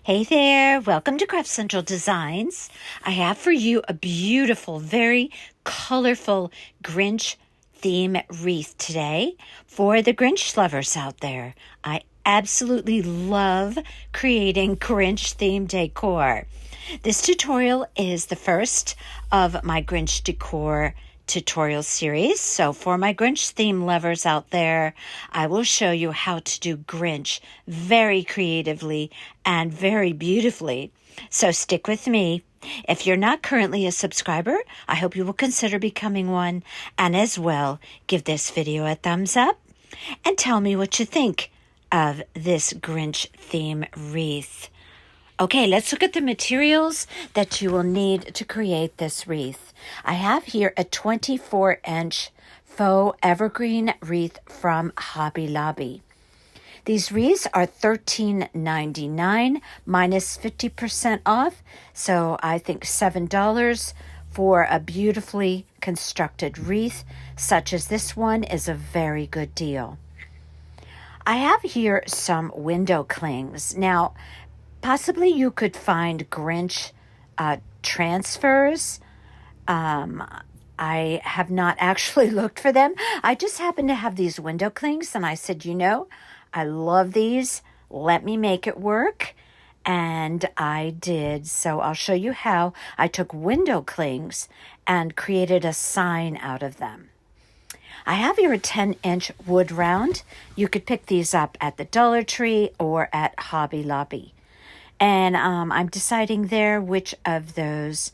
Hey there, welcome to Craft Central Designs. I have for you a beautiful, very colorful Grinch theme wreath today for the Grinch lovers out there. I absolutely love creating Grinch theme decor. This tutorial is the first of my Grinch decor tutorial series. So for my Grinch theme lovers out there, I will show you how to do Grinch very creatively and very beautifully. So stick with me. If you're not currently a subscriber, I hope you will consider becoming one, and as well, give this video a thumbs up and tell me what you think of this Grinch theme wreath. Okay, let's look at the materials that you will need to create this wreath. I have here a 24-inch faux evergreen wreath from Hobby Lobby. These wreaths are $13.99 minus 50% off, so I think $7 for a beautifully constructed wreath such as this one is a very good deal. I have here some window clings. Now, possibly you could find Grinch transfers. I have not actually looked for them. I just happen to have these window clings, and I said, I love these. Let me make it work. And I did. So I'll show you how I took window clings and created a sign out of them. I have here a 10-inch wood round. You could pick these up at the Dollar Tree or at Hobby Lobby. And I'm deciding there which of the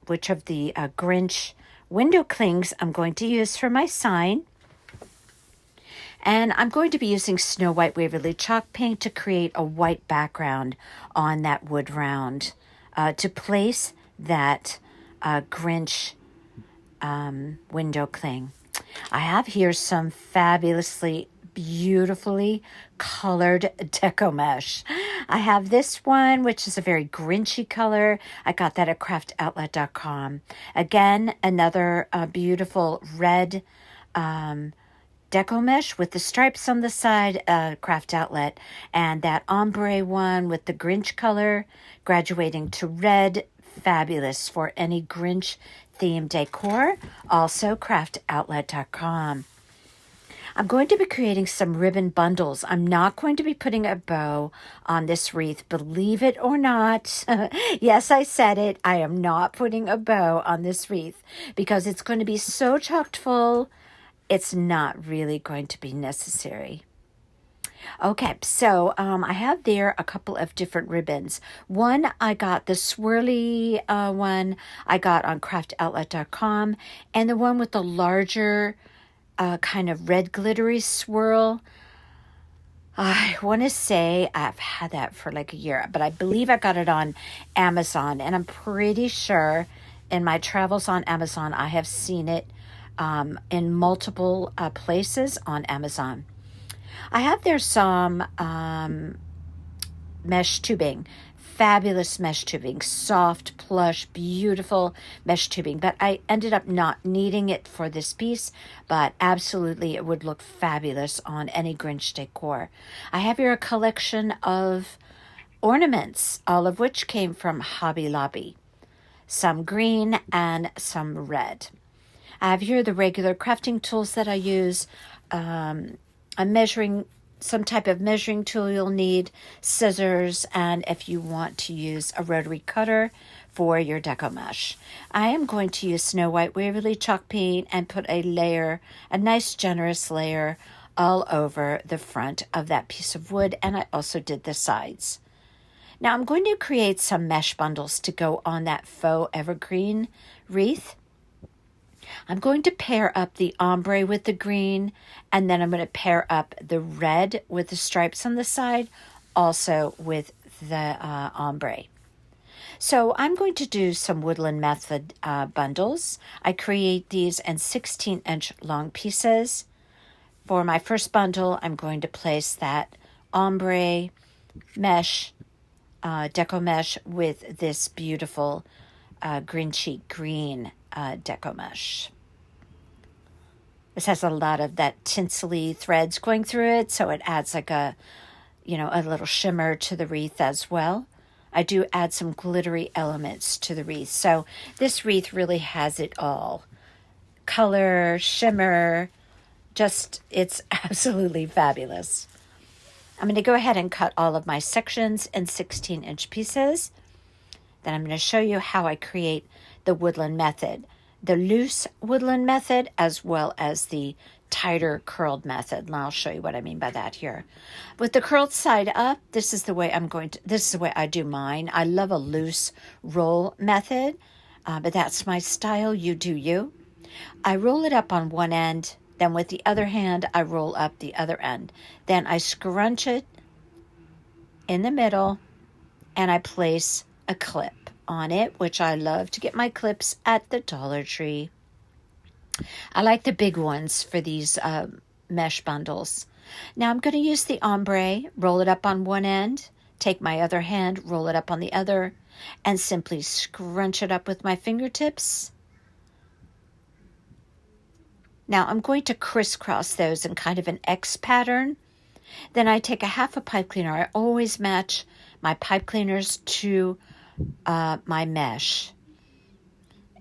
Grinch window clings I'm going to use for my sign. And I'm going to be using Snow White Waverly chalk paint to create a white background on that wood round to place that Grinch window cling. I have here some fabulously beautifully colored deco mesh. I have this one, which is a very Grinchy color. I got that at craftcentraldesigns.com. Again, another beautiful red deco mesh with the stripes on the side, Craft Outlet, and that ombre one with the Grinch color graduating to red, fabulous for any Grinch themed decor. Also, craftcentraldesigns.com. I'm going to be creating some ribbon bundles. I'm not going to be putting a bow on this wreath, believe it or not. Yes, I said it. I am not putting a bow on this wreath because it's going to be so chocked full, it's not really going to be necessary. Okay, so I have there a couple of different ribbons. One, I got the swirly one I got on craftcentraldesigns.com, and the one with the larger kind of red glittery swirl. I want to say I've had that for like a year, but I believe I got it on Amazon, and I'm pretty sure in my travels on Amazon, I have seen it in multiple places on Amazon. I have there some mesh tubing, fabulous mesh tubing, soft, plush, beautiful mesh tubing, but I ended up not needing it for this piece, but absolutely it would look fabulous on any Grinch decor. I have here a collection of ornaments, all of which came from Hobby Lobby, some green and some red. I have here the regular crafting tools that I use, some type of measuring tool you'll need, scissors, and if you want to use a rotary cutter for your deco mesh. I am going to use Snow White Waverly chalk paint and put a nice generous layer all over the front of that piece of wood, and I also did the sides. Now I'm going to create some mesh bundles to go on that faux evergreen wreath. I'm going to pair up the ombre with the green, and then I'm going to pair up the red with the stripes on the side, also with the ombre. So I'm going to do some Woodland Method bundles. I create these in 16-inch long pieces. For my first bundle, I'm going to place that ombre mesh, deco mesh with this beautiful Grinchy green deco mesh. This has a lot of that tinsely threads going through it, so it adds like a a little shimmer to the wreath as well. I do add some glittery elements to the wreath. So this wreath really has it all. Color, shimmer, it's absolutely fabulous. I'm going to go ahead and cut all of my sections in 16-inch pieces. Then I'm going to show you how I create the woodland method, the loose woodland method, as well as the tighter curled method. And I'll show you what I mean by that here. With the curled side up, this is the way I do mine. I love a loose roll method, but that's my style. You do you. I roll it up on one end, then with the other hand, I roll up the other end. Then I scrunch it in the middle, and I place a clip on it, which I love to get my clips at the Dollar Tree. I like the big ones for these mesh bundles. Now I'm going to use the ombre, roll it up on one end, take my other hand, roll it up on the other, and simply scrunch it up with my fingertips. Now I'm going to crisscross those in kind of an X pattern. Then I take a half a pipe cleaner. I always match my pipe cleaners to my mesh.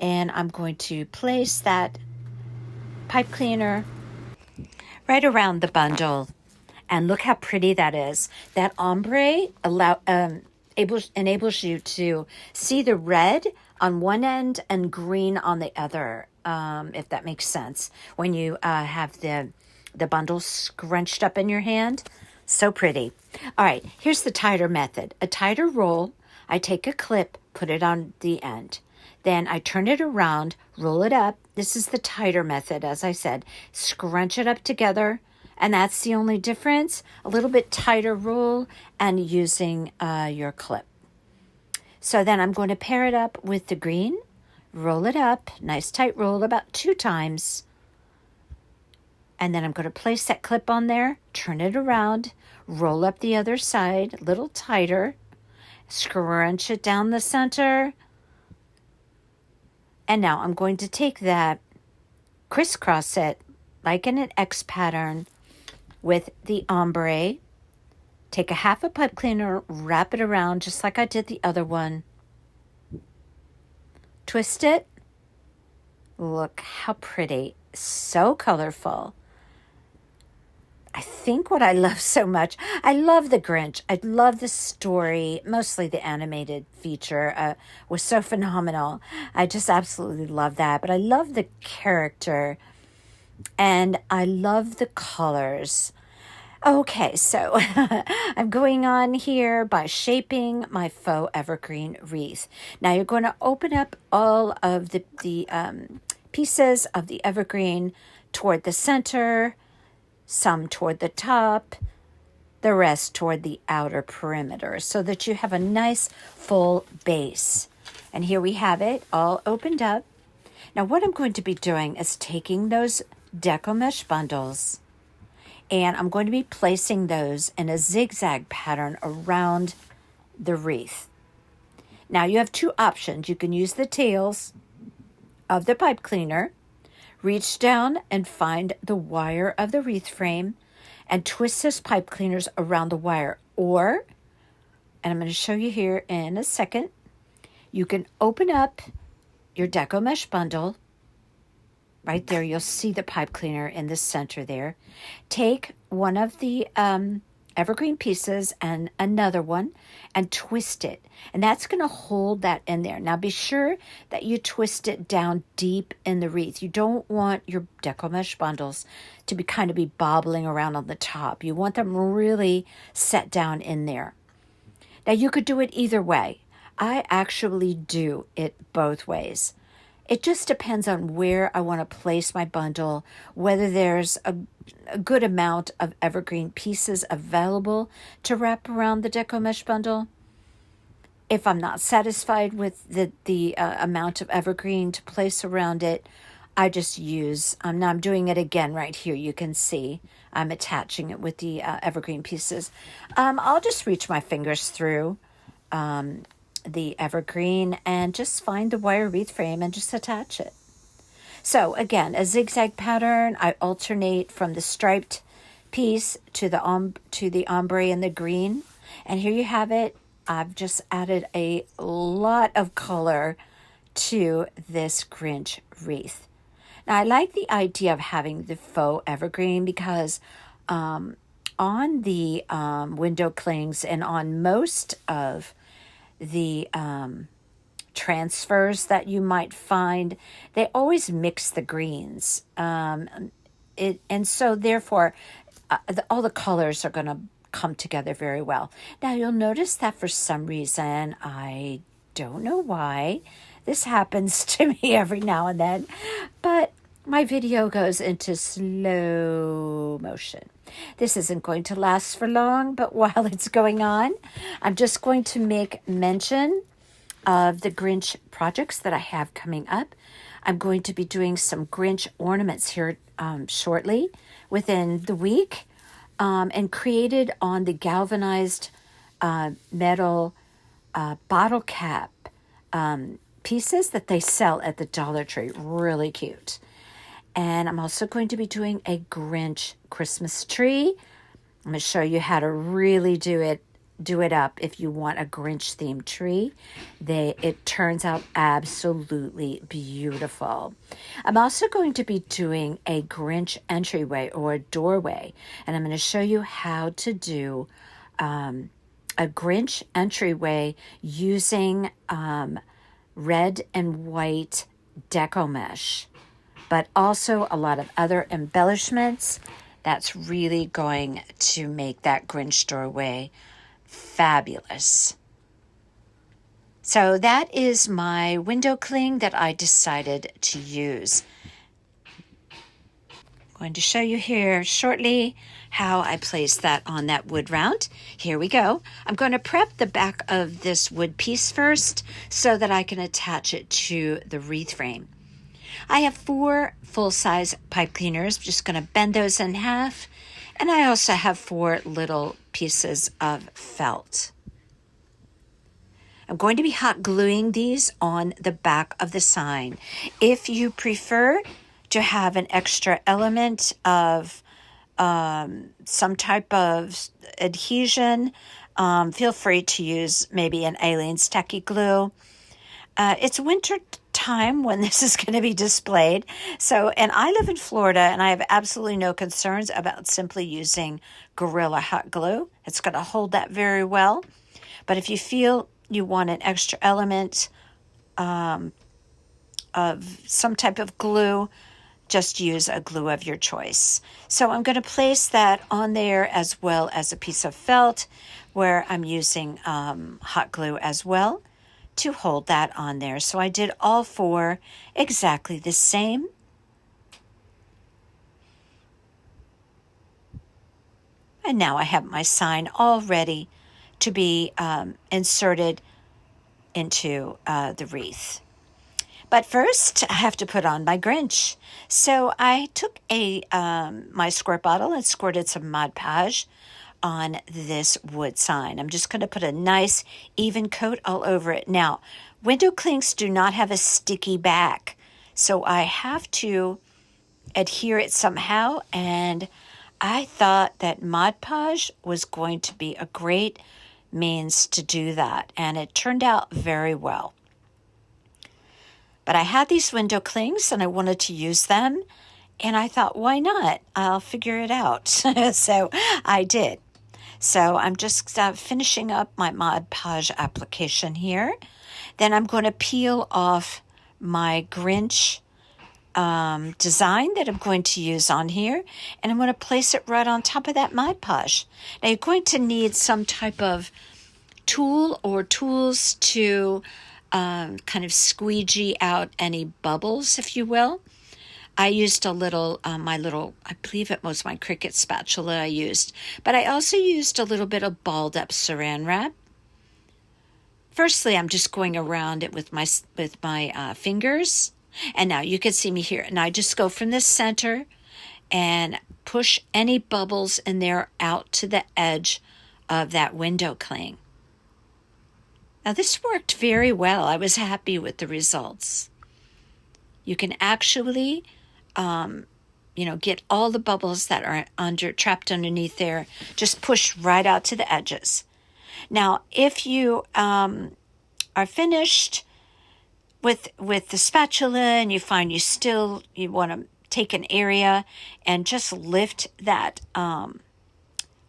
And I'm going to place that pipe cleaner right around the bundle. And look how pretty that is. That ombre enables you to see the red on one end and green on the other, if that makes sense. When you have the bundle scrunched up in your hand. So pretty. All right, here's the tighter method. A tighter roll, I take a clip, put it on the end. Then I turn it around, roll it up. This is the tighter method, as I said. Scrunch it up together, and that's the only difference. A little bit tighter roll and using your clip. So then I'm going to pair it up with the green, roll it up, nice tight roll about 2 times. And then I'm going to place that clip on there, turn it around, roll up the other side, a little tighter, scrunch it down the center. And now I'm going to take that, crisscross it like in an X pattern with the ombre. Take a half a pipe cleaner, wrap it around just like I did the other one. Twist it. Look how pretty. So colorful. I think what I love so much, I love the Grinch. I love the story, mostly the animated feature was so phenomenal. I just absolutely love that. But I love the character and I love the colors. Okay, so I'm going on here by shaping my faux evergreen wreath. Now you're going to open up all of the pieces of the evergreen toward the center, some toward the top, the rest toward the outer perimeter, so that you have a nice full base. And here we have it all opened up. Now what I'm going to be doing is taking those deco mesh bundles and I'm going to be placing those in a zigzag pattern around the wreath. Now you have 2 options. You can use the tails of the pipe cleaner, reach down and find the wire of the wreath frame and twist those pipe cleaners around the wire. Or, and I'm going to show you here in a second, you can open up your deco mesh bundle. Right there, you'll see the pipe cleaner in the center there. Take one of the evergreen pieces and another one and twist it. And that's going to hold that in there. Now be sure that you twist it down deep in the wreath. You don't want your deco mesh bundles to be bobbling around on the top. You want them really set down in there. Now you could do it either way. I actually do it both ways. It just depends on where I want to place my bundle, whether there's a good amount of evergreen pieces available to wrap around the deco mesh bundle. If I'm not satisfied with the amount of evergreen to place around it, I just use, now I'm doing it again right here. You can see I'm attaching it with the evergreen pieces. I'll just reach my fingers through the evergreen and just find the wire wreath frame and just attach it. So again, a zigzag pattern. I alternate from the striped piece to the ombre and the green. And here you have it. I've just added a lot of color to this Grinch wreath. Now, I like the idea of having the faux evergreen because on the window clings and on most of the transfers that you might find, they always mix the greens. And so therefore, all the colors are going to come together very well. Now, you'll notice that for some reason, I don't know why, this happens to me every now and then, but my video goes into slow motion. This isn't going to last for long, but while it's going on, I'm just going to make mention of the Grinch projects that I have coming up. I'm going to be doing some Grinch ornaments here shortly within the week, and created on the galvanized metal bottle cap pieces that they sell at the Dollar Tree. Really cute. And I'm also going to be doing a Grinch Christmas tree. I'm going to show you how to really do it up if you want a Grinch themed tree. It turns out absolutely beautiful. I'm also going to be doing a Grinch entryway or a doorway, and I'm going to show you how to do a Grinch entryway using red and white deco mesh, but also a lot of other embellishments. That's really going to make that Grinch doorway fabulous. So that is my window cling that I decided to use. I'm going to show you here shortly how I place that on that wood round. Here we go. I'm going to prep the back of this wood piece first so that I can attach it to the wreath frame. I have 4 full-size pipe cleaners. I'm just going to bend those in half. And I also have 4 little pieces of felt. I'm going to be hot gluing these on the back of the sign. If you prefer to have an extra element of some type of adhesion, feel free to use maybe an Aleene's tacky glue. It's winter time when this is going to be displayed. And I live in Florida, and I have absolutely no concerns about simply using Gorilla Hot Glue. It's going to hold that very well. But if you feel you want an extra element of some type of glue, just use a glue of your choice. So I'm going to place that on there as well as a piece of felt where I'm using hot glue as well to hold that on there. So I did all 4 exactly the same. And now I have my sign all ready to be inserted into the wreath. But first, I have to put on my Grinch. So I took my squirt bottle and squirted some Mod Podge on this wood sign. I'm just going to put a nice even coat all over it. Now, window clings do not have a sticky back, so I have to adhere it somehow, and I thought that Mod Podge was going to be a great means to do that, and it turned out very well. But I had these window clings and I wanted to use them, and I thought, why not? I'll figure it out. So I did. So I'm just finishing up my Mod Podge application here. Then I'm going to peel off my Grinch design that I'm going to use on here, and I'm going to place it right on top of that Mod Podge. Now you're going to need some type of tool or tools to kind of squeegee out any bubbles, if you will. I used a little, I believe it was my Cricut spatula I used, but I also used a little bit of balled up saran wrap. Firstly, I'm just going around it with my fingers, and now you can see me here, and I just go from the center and push any bubbles in there out to the edge of that window cling. Now this worked very well. I was happy with the results. You can actually get all the bubbles that are trapped underneath there, just push right out to the edges. Now, if you are finished with the spatula and you find you want to take an area and just lift that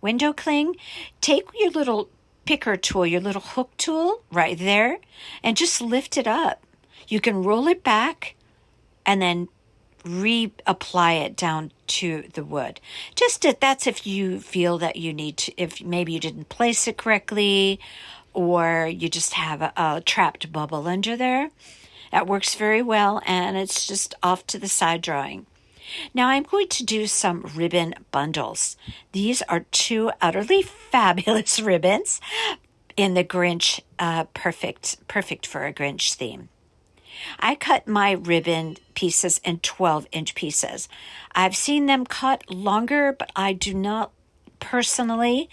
window cling, take your little picker tool, your little hook tool right there, and just lift it up. You can roll it back and then reapply it down to the wood. That's if you feel that you need to, if maybe you didn't place it correctly, or you just have a trapped bubble under there. That works very well, and it's just off to the side drying. Now I'm going to do some ribbon bundles. These are 2 utterly fabulous ribbons in the Grinch, perfect for a Grinch theme. I cut my ribbon pieces in 12-inch pieces. I've seen them cut longer, but I do not personally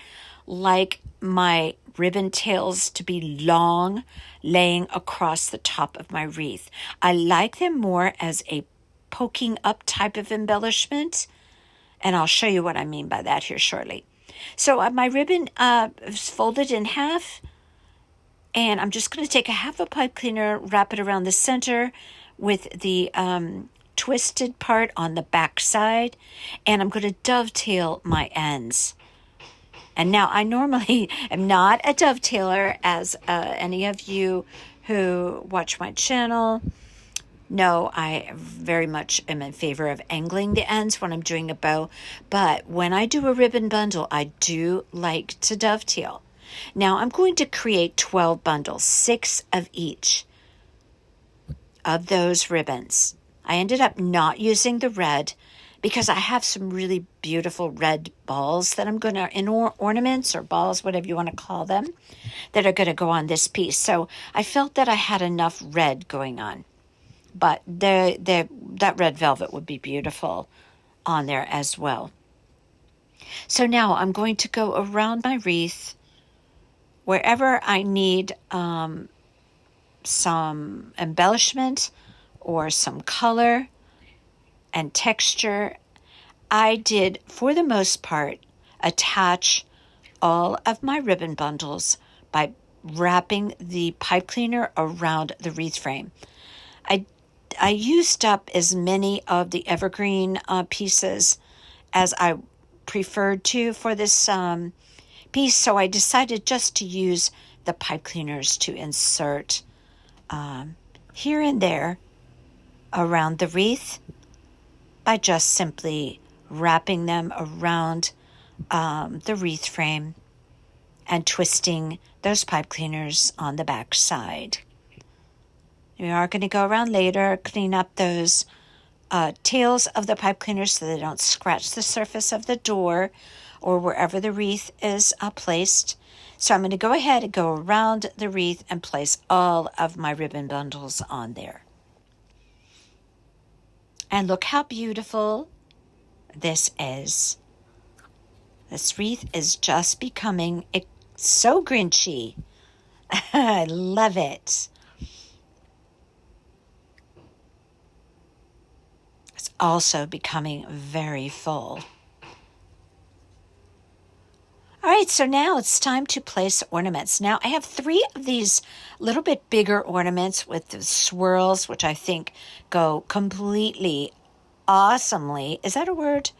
like my ribbon tails to be long, laying across the top of my wreath. I like them more as a poking up type of embellishment, and I'll show you what I mean by that here shortly. So my ribbon is folded in half, and I'm just going to take a half a pipe cleaner, wrap it around the center with the twisted part on the back side, and I'm going to dovetail my ends. And now I normally am not a dovetailer, as any of you who watch my channel know. I very much am in favor of angling the ends when I'm doing a bow. But when I do a ribbon bundle, I do like to dovetail. Now I'm going to create 12 bundles, 6 of each of those ribbons. I ended up not using the red because I have some really beautiful red balls that I'm going to, in ornaments or balls, whatever you want to call them, that are going to go on this piece. So I felt that I had enough red going on. But that red velvet would be beautiful on there as well. So now I'm going to go around my wreath wherever I need some embellishment or some color and texture. I did, for the most part, attach all of my ribbon bundles by wrapping the pipe cleaner around the wreath frame. I used up as many of the evergreen pieces as I preferred to for this piece, so I decided just to use the pipe cleaners to insert here and there around the wreath by just simply wrapping them around the wreath frame and twisting those pipe cleaners on the back side. We are going to go around later, clean up those tails of the pipe cleaners so they don't scratch the surface of the door or wherever the wreath is placed. So I'm going to go ahead and go around the wreath and place all of my ribbon bundles on there. And look how beautiful this is. This wreath is just becoming so Grinchy. I love it. It's also becoming very full. All right, so now it's time to place ornaments. Now I have 3 of these little bit bigger ornaments with the swirls, which I think go completely awesomely, is that a word?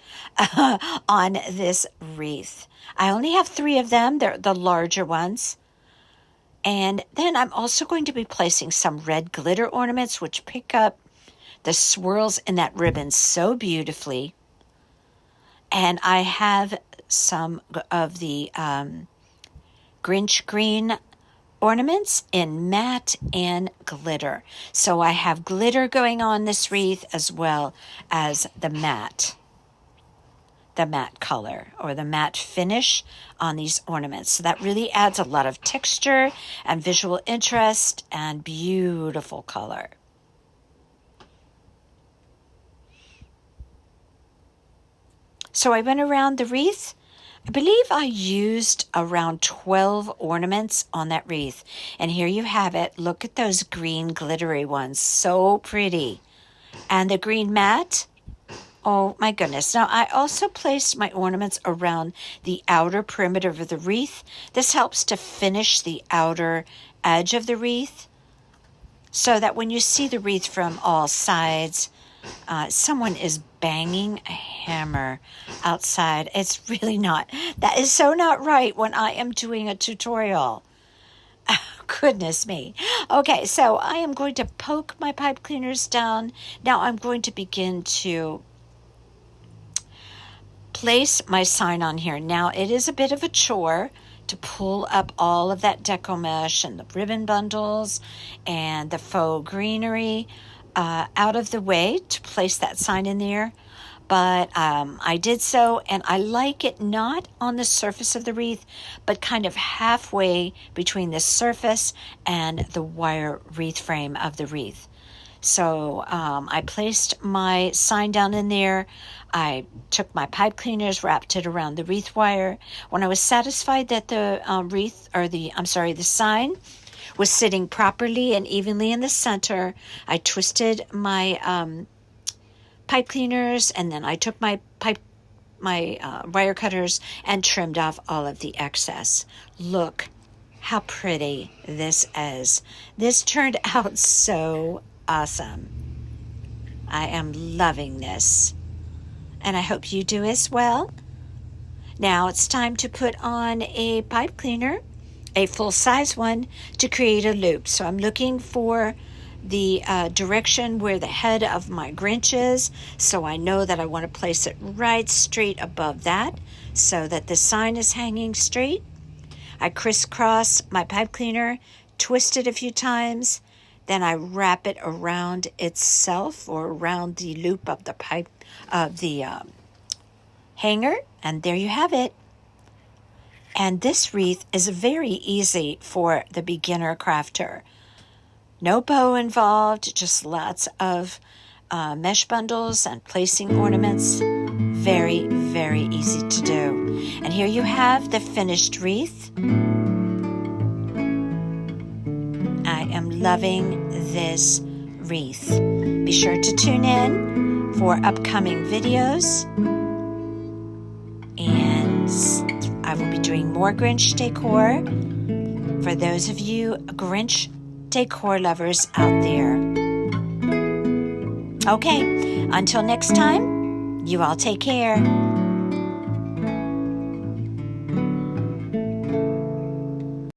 On this wreath. I only have 3 of them. They're the larger ones. And then I'm also going to be placing some red glitter ornaments, which pick up the swirls in that ribbon so beautifully. And I have some of the Grinch green ornaments in matte and glitter. So I have glitter going on this wreath as well as the matte color or the matte finish on these ornaments. So that really adds a lot of texture and visual interest and beautiful color. So I went around the wreath. I believe I used around 12 ornaments on that wreath. And here you have it. Look at those green glittery ones. So pretty. And the green matte, Oh my goodness. Now I also placed my ornaments around the outer perimeter of the wreath. This helps to finish the outer edge of the wreath so that when you see the wreath from all sides, someone is banging a hammer outside. It's really not. That is so not right when I am doing a tutorial. Goodness me. Okay, so I am going to poke my pipe cleaners down. Now I'm going to begin to place my sign on here. Now it is a bit of a chore to pull up all of that deco mesh and the ribbon bundles and the faux greenery out of the way to place that sign in there. But I did so, and I like it not on the surface of the wreath, but kind of halfway between the surface and the wire wreath frame of the wreath. So I placed my sign down in there. I took my pipe cleaners, wrapped it around the wreath wire. When I was satisfied that the the sign was sitting properly and evenly in the center, I twisted my pipe cleaners, and then I took my wire cutters and trimmed off all of the excess. Look how pretty this is. This turned out so awesome. I am loving this, and I hope you do as well. Now it's time to put on a pipe cleaner, a full-size one, to create a loop. So I'm looking for the direction where the head of my Grinch is, so I know that I want to place it right straight above that so that the sign is hanging straight. I crisscross my pipe cleaner, twist it a few times, then I wrap it around itself or around the loop of the pipe of the hanger, and there you have it. And this wreath is very easy for the beginner crafter. No bow involved, just lots of mesh bundles and placing ornaments. Very, very easy to do. And here you have the finished wreath. I am loving this wreath. Be sure to tune in for upcoming videos. And I will be doing more Grinch decor for those of you Grinch decor lovers out there. Okay, until next time, you all take care.